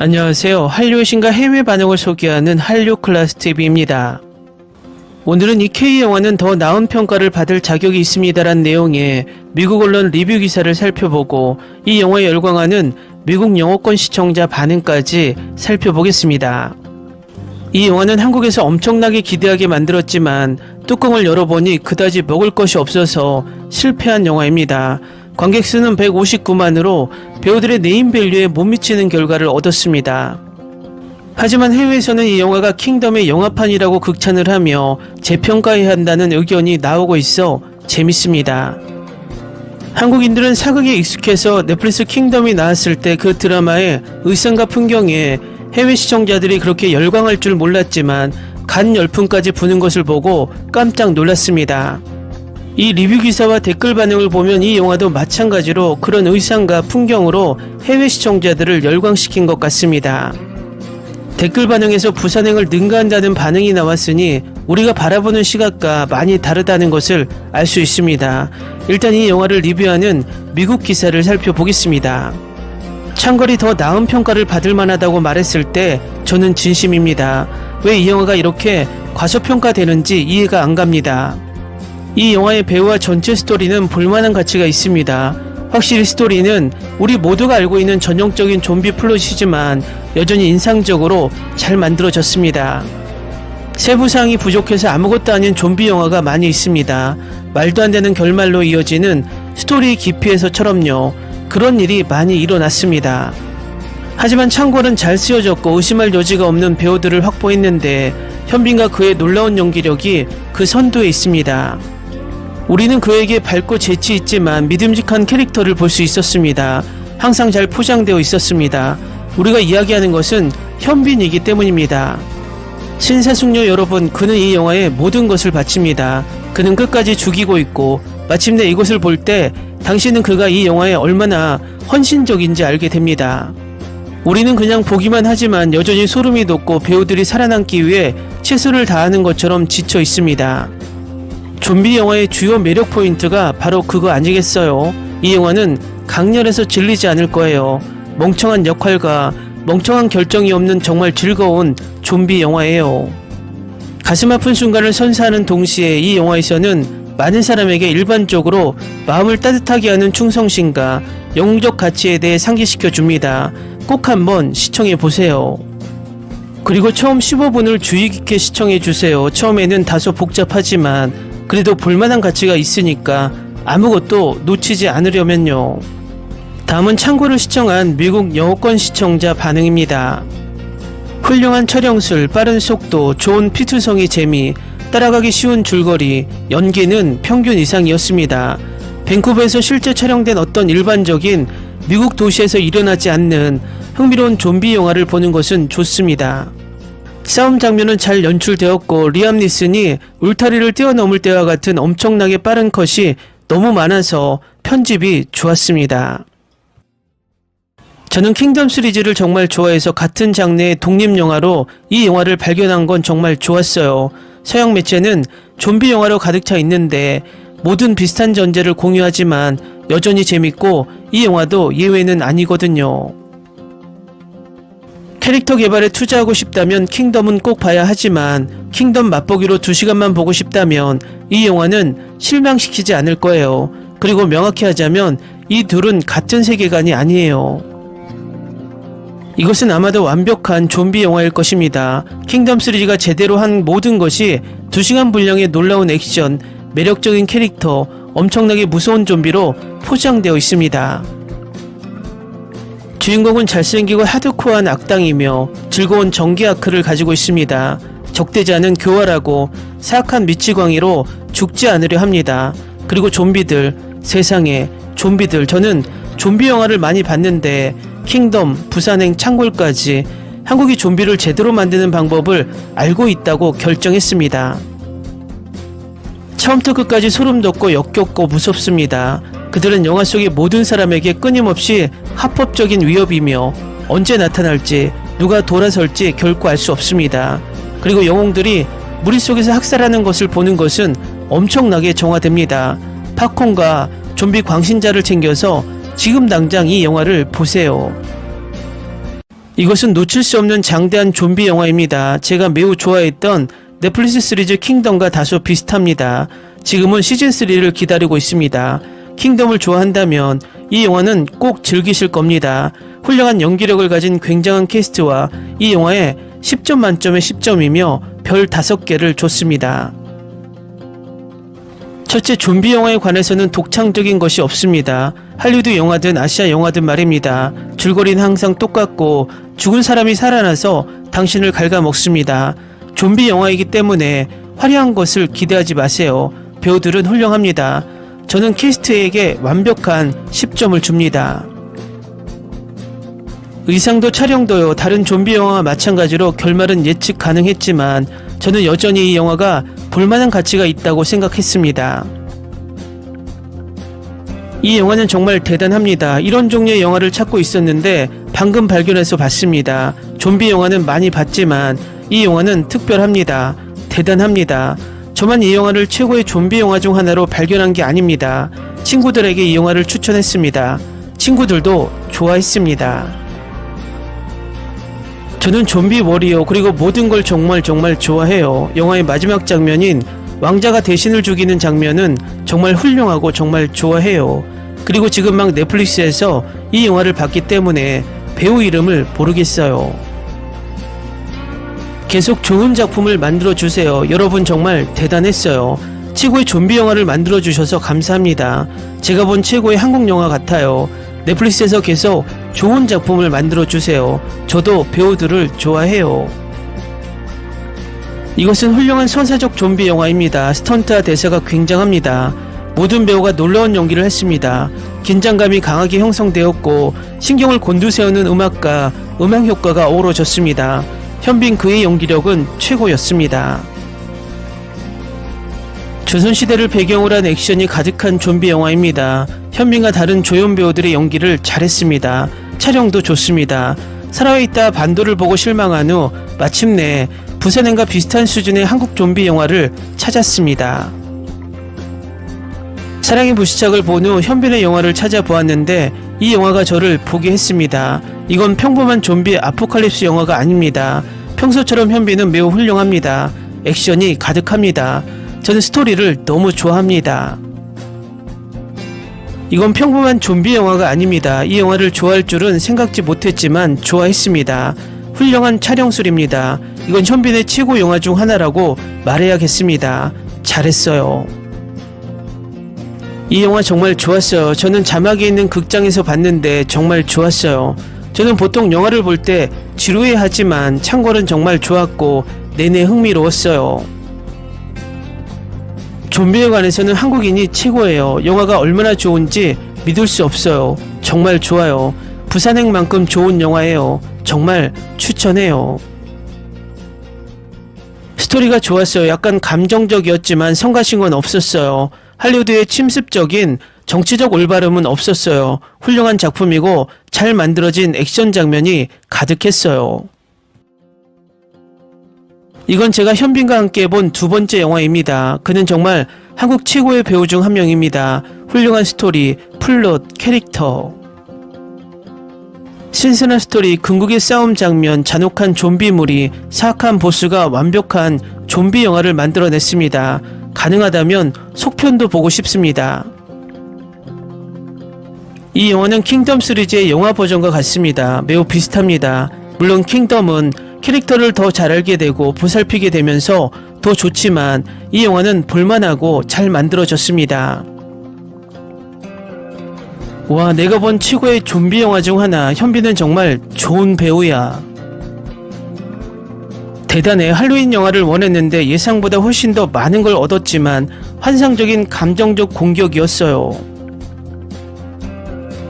안녕하세요. 한류의 신과 해외 반응을 소개하는 한류클래스TV입니다. 오늘은 이 K영화는 더 나은 평가를 받을 자격이 있습니다란 내용의 미국 언론 리뷰 기사를 살펴보고 이 영화에 열광하는 미국 영어권 시청자 반응까지 살펴보겠습니다. 이 영화는 한국에서 엄청나게 기대하게 만들었지만 뚜껑을 열어보니 그다지 먹을 것이 없어서 실패한 영화입니다. 관객 수는 159만으로 배우들의 네임밸류에 못 미치는 결과를 얻었습니다. 하지만 해외에서는 이 영화가 킹덤의 영화판이라고 극찬을 하며 재평가해야 한다는 의견이 나오고 있어 재밌습니다. 한국인들은 사극에 익숙해서 넷플릭스 킹덤이 나왔을 때 그 드라마의 의상과 풍경에 해외 시청자들이 그렇게 열광할 줄 몰랐지만 간 열풍까지 부는 것을 보고 깜짝 놀랐습니다. 이 리뷰 기사와 댓글 반응을 보면 이 영화도 마찬가지로 그런 의상과 풍경으로 해외 시청자들을 열광시킨 것 같습니다. 댓글 반응에서 부산행을 능가한다는 반응이 나왔으니 우리가 바라보는 시각과 많이 다르다는 것을 알 수 있습니다. 일단 이 영화를 리뷰하는 미국 기사를 살펴보겠습니다. 창걸이 더 나은 평가를 받을 만하다고 말했을 때 저는 진심입니다. 왜 이 영화가 이렇게 과소평가되는지 이해가 안 갑니다. 이 영화의 배우와 전체 스토리는 볼만한 가치가 있습니다. 확실히 스토리는 우리 모두가 알고 있는 전형적인 좀비 플롯이지만 여전히 인상적으로 잘 만들어졌습니다. 세부사항이 부족해서 아무것도 아닌 좀비 영화가 많이 있습니다. 말도 안 되는 결말로 이어지는 스토리 깊이에서처럼요. 그런 일이 많이 일어났습니다. 하지만 창궐은 잘 쓰여졌고 의심할 여지가 없는 배우들을 확보했는데 현빈과 그의 놀라운 연기력이 그 선두에 있습니다. 우리는 그에게 밝고 재치 있지만 믿음직한 캐릭터를 볼 수 있었습니다. 항상 잘 포장되어 있었습니다. 우리가 이야기하는 것은 현빈이기 때문입니다. 신사숙녀 여러분, 그는 이 영화에 모든 것을 바칩니다. 그는 끝까지 죽이고 있고 마침내 이것을 볼 때 당신은 그가 이 영화에 얼마나 헌신적인지 알게 됩니다. 우리는 그냥 보기만 하지만 여전히 소름이 돋고 배우들이 살아남기 위해 최선을 다하는 것처럼 지쳐 있습니다. 좀비 영화의 주요 매력 포인트가 바로 그거 아니겠어요? 이 영화는 강렬해서 질리지 않을 거예요. 멍청한 역할과 멍청한 결정이 없는 정말 즐거운 좀비 영화예요. 가슴 아픈 순간을 선사하는 동시에 이 영화에서는 많은 사람에게 일반적으로 마음을 따뜻하게 하는 충성심과 영웅적 가치에 대해 상기시켜 줍니다. 꼭 한번 시청해 보세요. 그리고 처음 15분을 주의 깊게 시청해 주세요. 처음에는 다소 복잡하지만 그래도 볼만한 가치가 있으니까 아무것도 놓치지 않으려면요. 다음은 창고를 시청한 미국 영어권 시청자 반응입니다. 훌륭한 촬영술, 빠른 속도, 좋은 피투성이 재미, 따라가기 쉬운 줄거리, 연기는 평균 이상이었습니다. 밴쿠버에서 실제 촬영된 어떤 일반적인 미국 도시에서 일어나지 않는 흥미로운 좀비 영화를 보는 것은 좋습니다. 싸움 장면은 잘 연출되었고 리암 니슨이 울타리를 뛰어넘을 때와 같은 엄청나게 빠른 컷이 너무 많아서 편집이 좋았습니다. 저는 킹덤 시리즈를 정말 좋아해서 같은 장르의 독립영화로 이 영화를 발견한 건 정말 좋았어요. 서양 매체는 좀비 영화로 가득 차 있는데 모든 비슷한 전제를 공유하지만 여전히 재밌고 이 영화도 예외는 아니거든요. 캐릭터 개발에 투자하고 싶다면 킹덤은 꼭 봐야 하지만 킹덤 맛보기로 2시간만 보고 싶다면 이 영화는 실망시키지 않을 거예요. 그리고 명확히 하자면 이 둘은 같은 세계관이 아니에요. 이것은 아마도 완벽한 좀비 영화일 것입니다. 킹덤 시리즈가 제대로 한 모든 것이 2시간 분량의 놀라운 액션, 매력적인 캐릭터, 엄청나게 무서운 좀비로 포장되어 있습니다. 주인공은 잘생기고 하드코어한 악당이며 즐거운 전개 아크를 가지고 있습니다. 적대자는 교활하고 사악한 미치광이로 죽지 않으려 합니다. 그리고 좀비들, 세상에 좀비들, 저는 좀비 영화를 많이 봤는데 킹덤, 부산행, 창골까지 한국이 좀비를 제대로 만드는 방법을 알고 있다고 결정했습니다. 처음부터 끝까지 소름 돋고 역겹고 무섭습니다. 그들은 영화 속의 모든 사람에게 끊임없이 합법적인 위협이며 언제 나타날지 누가 돌아설지 결코 알 수 없습니다. 그리고 영웅들이 무리 속에서 학살하는 것을 보는 것은 엄청나게 정화됩니다. 팝콘과 좀비 광신자를 챙겨서 지금 당장 이 영화를 보세요. 이것은 놓칠 수 없는 장대한 좀비 영화입니다. 제가 매우 좋아했던 넷플릭스 시리즈 킹덤과 다소 비슷합니다. 지금은 시즌3를 기다리고 있습니다. 킹덤을 좋아한다면 이 영화는 꼭 즐기실 겁니다. 훌륭한 연기력을 가진 굉장한 캐스트와 이 영화에 10점 만점에 10점이며 별 5개를 줬습니다. 첫째, 좀비 영화에 관해서는 독창적인 것이 없습니다. 할리우드 영화든 아시아 영화든 말입니다. 줄거리는 항상 똑같고 죽은 사람이 살아나서 당신을 갉아먹습니다. 좀비 영화이기 때문에 화려한 것을 기대하지 마세요. 배우들은 훌륭합니다. 저는 캐스트에게 완벽한 10점을 줍니다. 의상도 촬영도요, 다른 좀비 영화와 마찬가지로 결말은 예측 가능했지만 저는 여전히 이 영화가 볼만한 가치가 있다고 생각했습니다. 이 영화는 정말 대단합니다. 이런 종류의 영화를 찾고 있었는데 방금 발견해서 봤습니다. 좀비 영화는 많이 봤지만 이 영화는 특별합니다. 대단합니다. 저만 이 영화를 최고의 좀비 영화 중 하나로 발견한 게 아닙니다. 친구들에게 이 영화를 추천했습니다. 친구들도 좋아했습니다. 저는 좀비 워리어 그리고 모든 걸 정말 좋아해요. 영화의 마지막 장면인 왕자가 대신을 죽이는 장면은 정말 훌륭하고 정말 좋아해요. 그리고 지금 막 넷플릭스에서 이 영화를 봤기 때문에 배우 이름을 모르겠어요. 계속 좋은 작품을 만들어주세요. 여러분 정말 대단했어요. 최고의 좀비 영화를 만들어주셔서 감사합니다. 제가 본 최고의 한국 영화 같아요. 넷플릭스에서 계속 좋은 작품을 만들어주세요. 저도 배우들을 좋아해요. 이것은 훌륭한 선사적 좀비 영화입니다. 스턴트와 대사가 굉장합니다. 모든 배우가 놀라운 연기를 했습니다. 긴장감이 강하게 형성되었고 신경을 곤두세우는 음악과 음향 효과가 어우러졌습니다. 현빈 그의 연기력은 최고였습니다. 조선시대를 배경으로 한 액션이 가득한 좀비 영화입니다. 현빈과 다른 조연 배우들의 연기를 잘했습니다. 촬영도 좋습니다. 살아있다 반도를 보고 실망한 후 마침내 부산행과 비슷한 수준의 한국 좀비 영화를 찾았습니다. 사랑의 불시착을 본 후 현빈의 영화를 찾아보았는데 이 영화가 저를 보게 했습니다. 이건 평범한 좀비 아포칼립스 영화가 아닙니다. 평소처럼 현빈은 매우 훌륭합니다. 액션이 가득합니다. 저는 스토리를 너무 좋아합니다. 이건 평범한 좀비 영화가 아닙니다. 이 영화를 좋아할 줄은 생각지 못했지만 좋아했습니다. 훌륭한 촬영술입니다. 이건 현빈의 최고 영화 중 하나라고 말해야겠습니다. 잘했어요. 이 영화 정말 좋았어요. 저는 자막이 있는 극장에서 봤는데 정말 좋았어요. 저는 보통 영화를 볼 때 지루해하지만 참고는 정말 좋았고 내내 흥미로웠어요. 좀비에 관해서는 한국인이 최고예요. 영화가 얼마나 좋은지 믿을 수 없어요. 정말 좋아요. 부산행만큼 좋은 영화예요. 정말 추천해요. 스토리가 좋았어요. 약간 감정적이었지만 성가신 건 없었어요. 할리우드의 침습적인 정치적 올바름은 없었어요. 훌륭한 작품이고 잘 만들어진 액션 장면이 가득했어요. 이건 제가 현빈과 함께 본 두 번째 영화입니다. 그는 정말 한국 최고의 배우 중 한 명입니다. 훌륭한 스토리, 플롯, 캐릭터. 신선한 스토리, 궁극의 싸움 장면, 잔혹한 좀비물이 사악한 보스가 완벽한 좀비 영화를 만들어냈습니다. 가능하다면 속편도 보고 싶습니다. 이 영화는 킹덤 시리즈의 영화 버전과 같습니다. 매우 비슷합니다. 물론 킹덤은 캐릭터를 더 잘 알게 되고 보살피게 되면서 더 좋지만 이 영화는 볼만하고 잘 만들어졌습니다. 와, 내가 본 최고의 좀비 영화 중 하나. 현빈은 정말 좋은 배우야. 대단해. 할로윈 영화를 원했는데 예상보다 훨씬 더 많은 걸 얻었지만 환상적인 감정적 공격이었어요.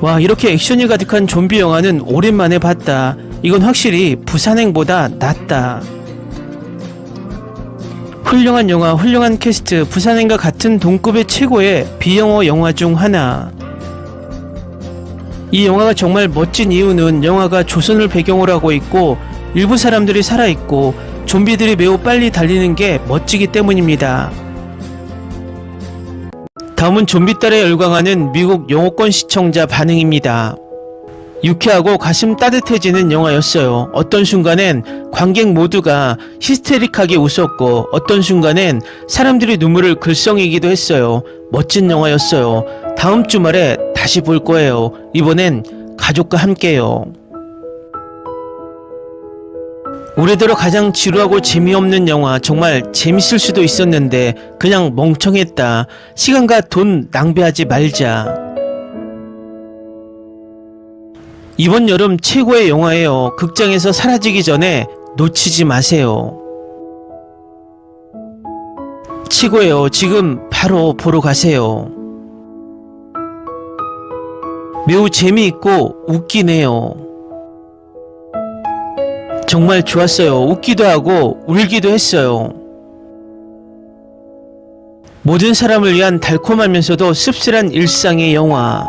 와, 이렇게 액션이 가득한 좀비 영화는 오랜만에 봤다. 이건 확실히 부산행보다 낫다. 훌륭한 영화, 훌륭한 캐스트, 부산행과 같은 동급의 최고의 비영어 영화 중 하나. 이 영화가 정말 멋진 이유는 영화가 조선을 배경으로 하고 있고 일부 사람들이 살아있고 좀비들이 매우 빨리 달리는 게 멋지기 때문입니다. 다음은 좀비 딸에 열광하는 미국 영어권 시청자 반응입니다. 유쾌하고 가슴 따뜻해지는 영화였어요. 어떤 순간엔 관객 모두가 히스테릭하게 웃었고 어떤 순간엔 사람들이 눈물을 글썽이기도 했어요. 멋진 영화였어요. 다음 주말에 다시 볼 거예요. 이번엔 가족과 함께요. 올해 들어 가장 지루하고 재미없는 영화. 정말 재밌을 수도 있었는데 그냥 멍청했다. 시간과 돈 낭비하지 말자. 이번 여름 최고의 영화예요. 극장에서 사라지기 전에 놓치지 마세요. 최고예요. 지금 바로 보러 가세요. 매우 재미있고 웃기네요. 정말 좋았어요. 웃기도 하고 울기도 했어요. 모든 사람을 위한 달콤하면서도 씁쓸한 일상의 영화.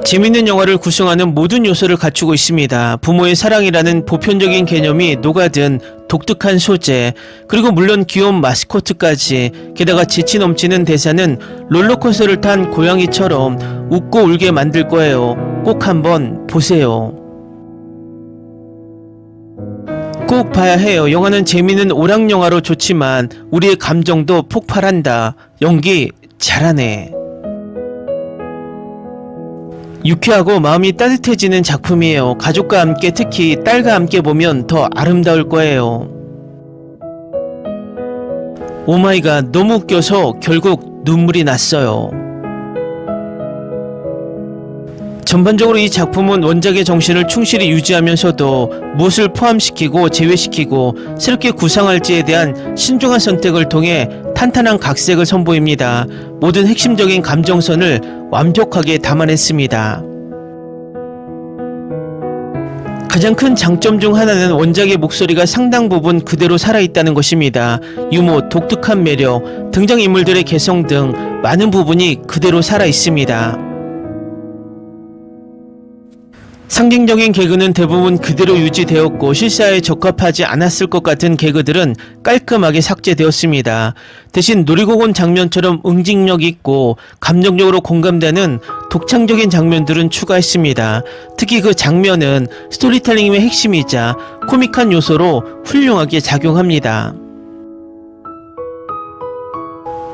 재밌는 영화를 구성하는 모든 요소를 갖추고 있습니다. 부모의 사랑이라는 보편적인 개념이 녹아든 독특한 소재, 그리고 물론 귀여운 마스코트까지, 게다가 재치 넘치는 대사는 롤러코스터를 탄 고양이처럼 웃고 울게 만들 거예요. 꼭 한번 보세요. 꼭 봐야 해요. 영화는 재미있는 오락영화로 좋지만 우리의 감정도 폭발한다. 연기 잘하네. 유쾌하고 마음이 따뜻해지는 작품이에요. 가족과 함께, 특히 딸과 함께 보면 더 아름다울 거예요. 오마이갓, 너무 웃겨서 결국 눈물이 났어요. 전반적으로 이 작품은 원작의 정신을 충실히 유지하면서도 무엇을 포함시키고 제외시키고 새롭게 구상할지에 대한 신중한 선택을 통해 탄탄한 각색을 선보입니다. 모든 핵심적인 감정선을 완벽하게 담아냈습니다. 가장 큰 장점 중 하나는 원작의 목소리가 상당 부분 그대로 살아있다는 것입니다. 유머, 독특한 매력, 등장인물들의 개성 등 많은 부분이 그대로 살아있습니다. 상징적인 개그는 대부분 그대로 유지되었고 실사에 적합하지 않았을 것 같은 개그들은 깔끔하게 삭제되었습니다. 대신 놀이공원 장면처럼 응징력 있고 감정적으로 공감되는 독창적인 장면들은 추가했습니다. 특히 그 장면은 스토리텔링의 핵심이자 코믹한 요소로 훌륭하게 작용합니다.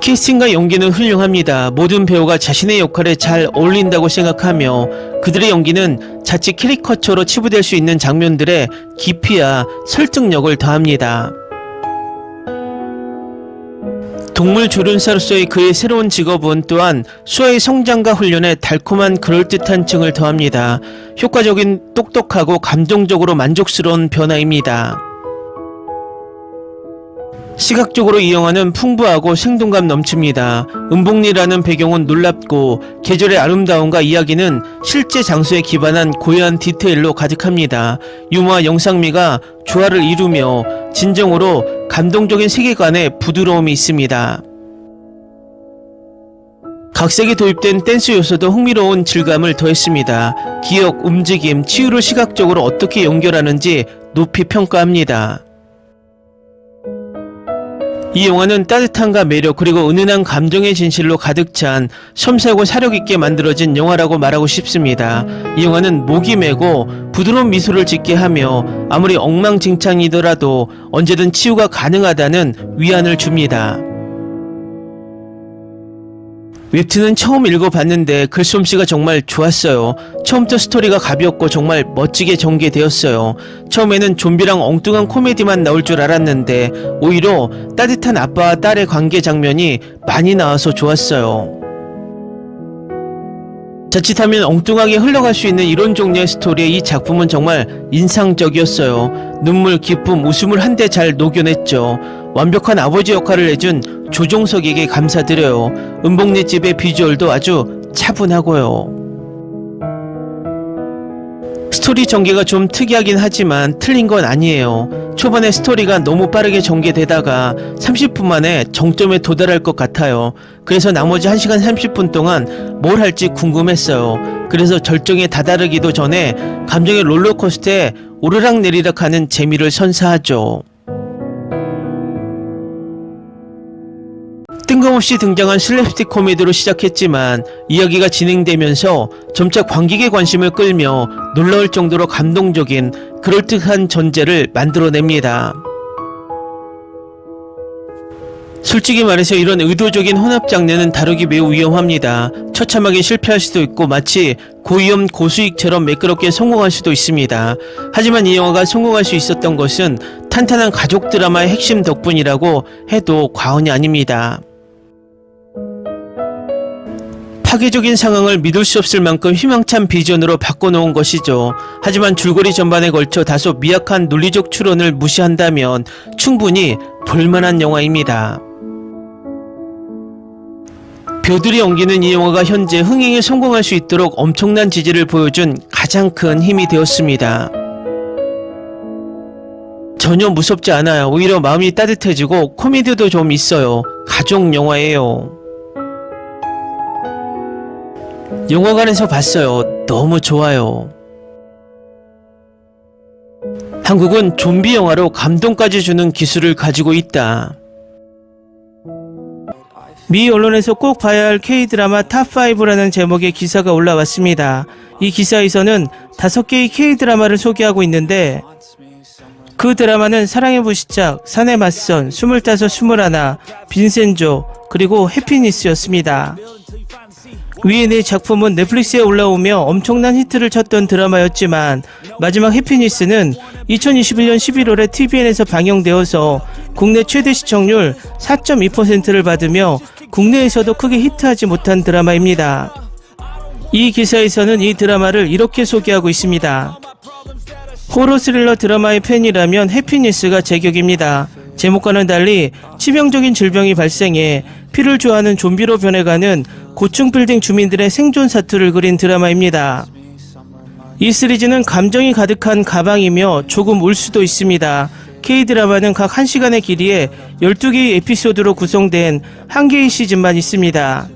캐스팅과 연기는 훌륭합니다. 모든 배우가 자신의 역할에 잘 어울린다고 생각하며 그들의 연기는 자칫 캐리커처로 치부될 수 있는 장면들의 깊이와 설득력을 더합니다. 동물 조련사로서의 그의 새로운 직업은 또한 수아의 성장과 훈련에 달콤한 그럴듯한 층을 더합니다. 효과적인, 똑똑하고 감정적으로 만족스러운 변화입니다. 시각적으로 이 영화는 풍부하고 생동감 넘칩니다. 은복리라는 배경은 놀랍고 계절의 아름다움과 이야기는 실제 장소에 기반한 고요한 디테일로 가득합니다. 유머와 영상미가 조화를 이루며 진정으로 감동적인 세계관에 부드러움이 있습니다. 각색이 도입된 댄스 요소도 흥미로운 질감을 더했습니다. 기억, 움직임, 치유를 시각적으로 어떻게 연결하는지 높이 평가합니다. 이 영화는 따뜻함과 매력 그리고 은은한 감정의 진실로 가득 찬 섬세하고 사력있게 만들어진 영화라고 말하고 싶습니다. 이 영화는 목이 메고 부드러운 미소를 짓게 하며 아무리 엉망진창이더라도 언제든 치유가 가능하다는 위안을 줍니다. 웹툰은 처음 읽어봤는데 글솜씨가 정말 좋았어요. 처음부터 스토리가 가볍고 정말 멋지게 전개되었어요. 처음에는 좀비랑 엉뚱한 코미디만 나올 줄 알았는데 오히려 따뜻한 아빠와 딸의 관계 장면이 많이 나와서 좋았어요. 자칫하면 엉뚱하게 흘러갈 수 있는 이런 종류의 스토리의 이 작품은 정말 인상적이었어요. 눈물, 기쁨, 웃음을 한데 잘 녹여냈죠. 완벽한 아버지 역할을 해준 조종석에게 감사드려요. 은복리 집의 비주얼도 아주 차분하고요. 스토리 전개가 좀 특이하긴 하지만 틀린 건 아니에요. 초반에 스토리가 너무 빠르게 전개되다가 30분 만에 정점에 도달할 것 같아요. 그래서 나머지 1시간 30분 동안 뭘 할지 궁금했어요. 그래서 절정에 다다르기도 전에 감정의 롤러코스터에 오르락내리락 하는 재미를 선사하죠. 뜬금없이 등장한 슬랩스틱 코미디로 시작했지만 이야기가 진행되면서 점차 관객의 관심을 끌며 놀라울 정도로 감동적인 그럴듯한 전제를 만들어냅니다. 솔직히 말해서 이런 의도적인 혼합 장르는 다루기 매우 위험합니다. 처참하게 실패할 수도 있고 마치 고위험 고수익처럼 매끄럽게 성공할 수도 있습니다. 하지만 이 영화가 성공할 수 있었던 것은 탄탄한 가족 드라마의 핵심 덕분이라고 해도 과언이 아닙니다. 파괴적인 상황을 믿을 수 없을 만큼 희망찬 비전으로 바꿔놓은 것이죠. 하지만 줄거리 전반에 걸쳐 다소 미약한 논리적 추론을 무시한다면 충분히 볼만한 영화입니다. 벼들이 엉기는 이 영화가 현재 흥행에 성공할 수 있도록 엄청난 지지를 보여준 가장 큰 힘이 되었습니다. 전혀 무섭지 않아요. 오히려 마음이 따뜻해지고 코미디도 좀 있어요. 가족 영화예요. 영화관에서 봤어요. 너무 좋아요. 한국은 좀비 영화로 감동까지 주는 기술을 가지고 있다. 미 언론에서 꼭 봐야 할 K-드라마 탑5라는 제목의 기사가 올라왔습니다. 이 기사에서는 5개의 K-드라마를 소개하고 있는데 그 드라마는 사랑의 불시착, 산의 맞선, 25, 21, 빈센조, 그리고 해피니스였습니다. 위의 네 작품은 넷플릭스에 올라오며 엄청난 히트를 쳤던 드라마였지만 마지막 해피니스는 2021년 11월에 TVN에서 방영되어서 국내 최대 시청률 4.2%를 받으며 국내에서도 크게 히트하지 못한 드라마입니다. 이 기사에서는 이 드라마를 이렇게 소개하고 있습니다. 호러 스릴러 드라마의 팬이라면 해피니스가 제격입니다. 제목과는 달리 치명적인 질병이 발생해 피를 좋아하는 좀비로 변해가는 고층 빌딩 주민들의 생존 사투를 그린 드라마입니다. 이 시리즈는 감정이 가득한 가방이며 조금 울 수도 있습니다. K-드라마는 각 1시간의 길이에 12개의 에피소드로 구성된 1개의 시즌만 있습니다.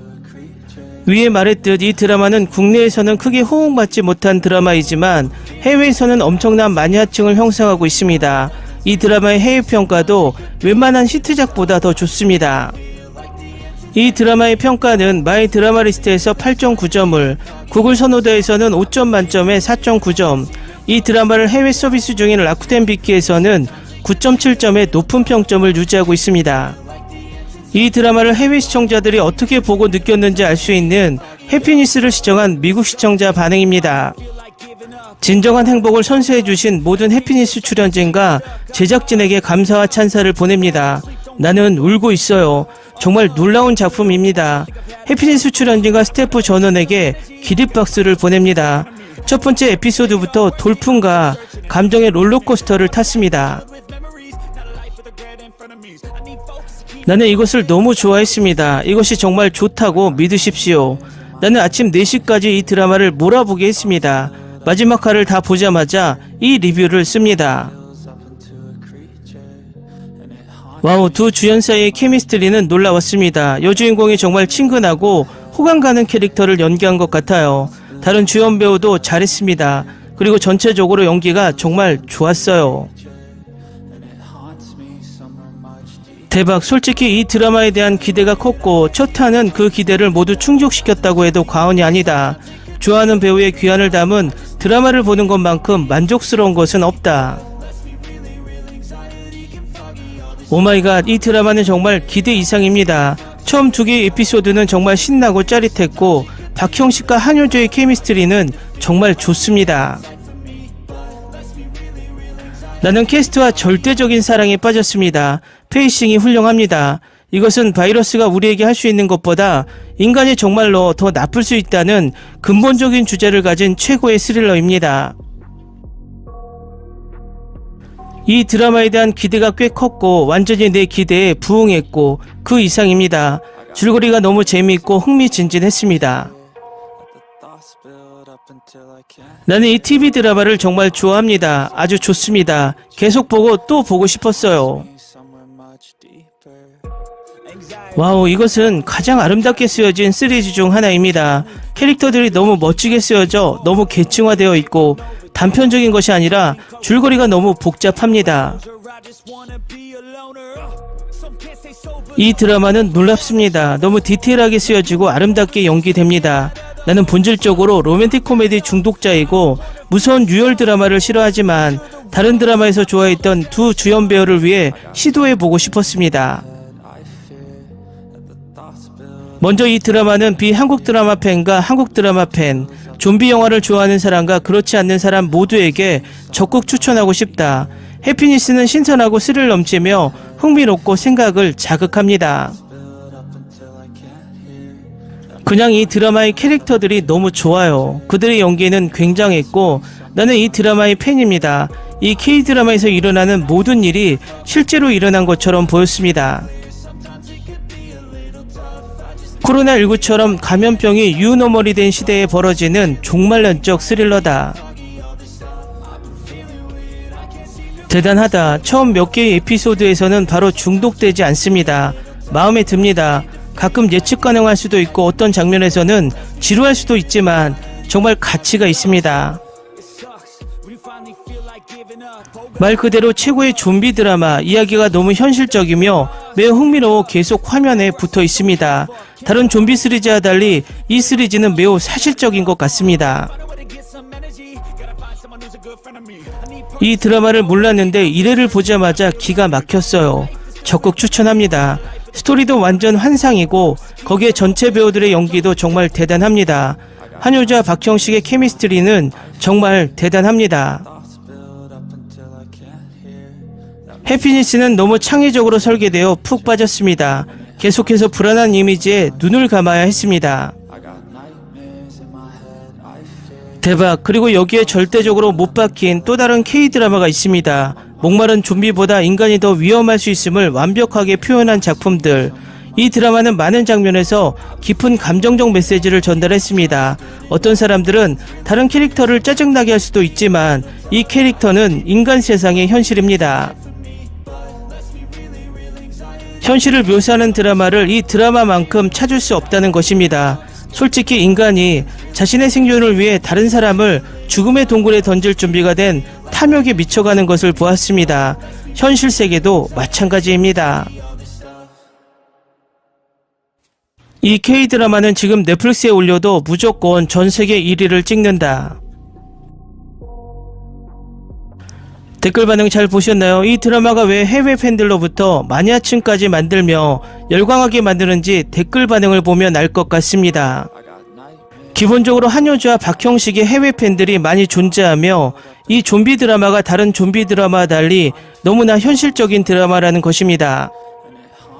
위에 말했듯 이 드라마는 국내에서는 크게 호응받지 못한 드라마이지만 해외에서는 엄청난 마니아층을 형성하고 있습니다. 이 드라마의 해외 평가도 웬만한 히트작보다 더 좋습니다. 이 드라마의 평가는 마이 드라마리스트에서 8.9점을, 구글 선호도에서는 5점 만점에 4.9점, 이 드라마를 해외 서비스 중인 라쿠텐 비키에서는 9.7점의 높은 평점을 유지하고 있습니다. 이 드라마를 해외 시청자들이 어떻게 보고 느꼈는지 알 수 있는 해피니스를 시청한 미국 시청자 반응입니다. 진정한 행복을 선사해주신 모든 해피니스 출연진과 제작진에게 감사와 찬사를 보냅니다. 나는 울고 있어요. 정말 놀라운 작품입니다. 해피니스 출연진과 스태프 전원에게 기립박수를 보냅니다. 첫 번째 에피소드부터 돌풍과 감정의 롤러코스터를 탔습니다. 나는 이것을 너무 좋아했습니다. 이것이 정말 좋다고 믿으십시오. 나는 아침 4시까지 이 드라마를 몰아보게 했습니다. 마지막 화를 다 보자마자 이 리뷰를 씁니다. 와우, 두 주연 사이의 케미스트리는 놀라웠습니다. 여주인공이 정말 친근하고 호감 가는 캐릭터를 연기한 것 같아요. 다른 주연 배우도 잘했습니다. 그리고 전체적으로 연기가 정말 좋았어요. 대박. 솔직히 이 드라마에 대한 기대가 컸고 첫 화는 그 기대를 모두 충족시켰다고 해도 과언이 아니다. 좋아하는 배우의 귀환을 담은 드라마를 보는 것만큼 만족스러운 것은 없다. 오마이갓, 이 드라마는 정말 기대 이상입니다. 처음 2개의 에피소드는 정말 신나고 짜릿했고 박형식과 한효조의 케미스트리는 정말 좋습니다. 나는 캐스트와 절대적인 사랑에 빠졌습니다. 페이싱이 훌륭합니다. 이것은 바이러스가 우리에게 할 수 있는 것보다 인간이 정말로 더 나쁠 수 있다는 근본적인 주제를 가진 최고의 스릴러입니다. 이 드라마에 대한 기대가 꽤 컸고 완전히 내 기대에 부응했고 그 이상입니다. 줄거리가 너무 재미있고 흥미진진했습니다. 나는 이 TV 드라마를 정말 좋아합니다. 아주 좋습니다. 계속 보고 또 보고 싶었어요. 와우, 이것은 가장 아름답게 쓰여진 시리즈 중 하나입니다. 캐릭터들이 너무 멋지게 쓰여져 너무 계층화되어 있고 단편적인 것이 아니라 줄거리가 너무 복잡합니다. 이 드라마는 놀랍습니다. 너무 디테일하게 쓰여지고 아름답게 연기됩니다. 나는 본질적으로 로맨틱 코미디 중독자이고 무서운 유혈 드라마를 싫어하지만 다른 드라마에서 좋아했던 두 주연 배우를 위해 시도해보고 싶었습니다. 먼저 이 드라마는 비한국 드라마 팬과 한국 드라마 팬, 좀비 영화를 좋아하는 사람과 그렇지 않는 사람 모두에게 적극 추천하고 싶다. 해피니스는 신선하고 스릴 넘치며 흥미롭고 생각을 자극합니다. 그냥 이 드라마의 캐릭터들이 너무 좋아요. 그들의 연기는 굉장했고 나는 이 드라마의 팬입니다. 이 K-드라마에서 일어나는 모든 일이 실제로 일어난 것처럼 보였습니다. 코로나19처럼 감염병이 유노멀이 된 시대에 벌어지는 종말론적 스릴러다. 대단하다. 처음 몇 개의 에피소드에서는 바로 중독되지 않습니다. 마음에 듭니다. 가끔 예측 가능할 수도 있고 어떤 장면에서는 지루할 수도 있지만 정말 가치가 있습니다. 말 그대로 최고의 좀비 드라마, 이야기가 너무 현실적이며 매우 흥미로워 계속 화면에 붙어 있습니다. 다른 좀비 시리즈와 달리 이 시리즈는 매우 사실적인 것 같습니다. 이 드라마를 몰랐는데 1회를 보자마자 기가 막혔어요. 적극 추천합니다. 스토리도 완전 환상이고 거기에 전체 배우들의 연기도 정말 대단합니다. 한효자, 박형식의 케미스트리는 정말 대단합니다. 해피니스는 너무 창의적으로 설계되어 푹 빠졌습니다. 계속해서 불안한 이미지에 눈을 감아야 했습니다. 대박. 그리고 여기에 절대적으로 못 박힌 또 다른 K-드라마가 있습니다. 목마른 좀비보다 인간이 더 위험할 수 있음을 완벽하게 표현한 작품들. 이 드라마는 많은 장면에서 깊은 감정적 메시지를 전달했습니다. 어떤 사람들은 다른 캐릭터를 짜증나게 할 수도 있지만 이 캐릭터는 인간 세상의 현실입니다. 현실을 묘사하는 드라마를 이 드라마만큼 찾을 수 없다는 것입니다. 솔직히 인간이 자신의 생존을 위해 다른 사람을 죽음의 동굴에 던질 준비가 된 탐욕에 미쳐가는 것을 보았습니다. 현실 세계도 마찬가지입니다. 이 K-드라마는 지금 넷플릭스에 올려도 무조건 전 세계 1위를 찍는다. 댓글 반응 잘 보셨나요? 이 드라마가 왜 해외 팬들로부터 마니아층까지 만들며 열광하게 만드는지 댓글 반응을 보면 알 것 같습니다. 기본적으로 한효주와 박형식의 해외 팬들이 많이 존재하며 이 좀비 드라마가 다른 좀비 드라마와 달리 너무나 현실적인 드라마라는 것입니다.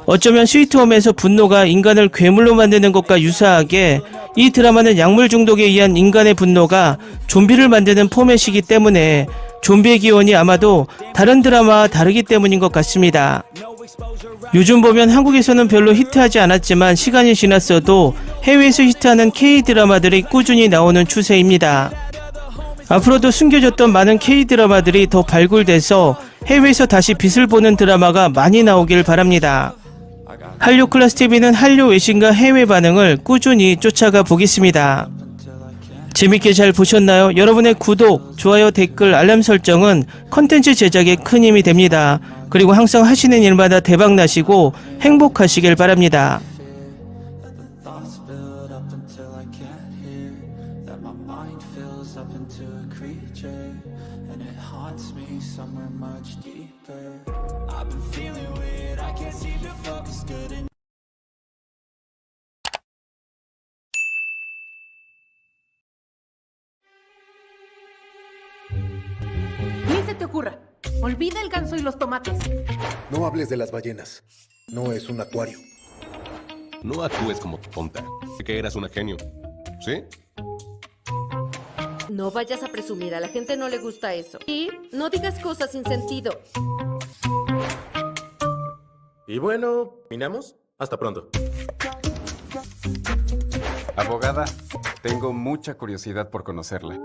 어쩌면 스위트홈에서 분노가 인간을 괴물로 만드는 것과 유사하게 이 드라마는 약물 중독에 의한 인간의 분노가 좀비를 만드는 포맷이기 때문에 좀비의 기원이 아마도 다른 드라마와 다르기 때문인 것 같습니다. 요즘 보면 한국에서는 별로 히트하지 않았지만 시간이 지났어도 해외에서 히트하는 K-드라마들이 꾸준히 나오는 추세입니다. 앞으로도 숨겨졌던 많은 K-드라마들이 더 발굴돼서 해외에서 다시 빛을 보는 드라마가 많이 나오길 바랍니다. 한류클래스TV는 한류 외신과 해외 반응을 꾸준히 쫓아가 보겠습니다. 재밌게 잘 보셨나요? 여러분의 구독, 좋아요, 댓글, 알람 설정은 컨텐츠 제작에 큰 힘이 됩니다. 그리고 항상 하시는 일마다 대박 나시고 행복하시길 바랍니다. Ni se te ocurra. Olvida el ganso y los tomates. No hables de las ballenas. No es un acuario. No actúes como tonta. Que eras una genio. ¿Sí? No vayas a presumir, a la gente no le gusta eso. Y no digas cosas sin sentido. Y bueno, ¿terminamos? Hasta pronto. Abogada, tengo mucha curiosidad por conocerla.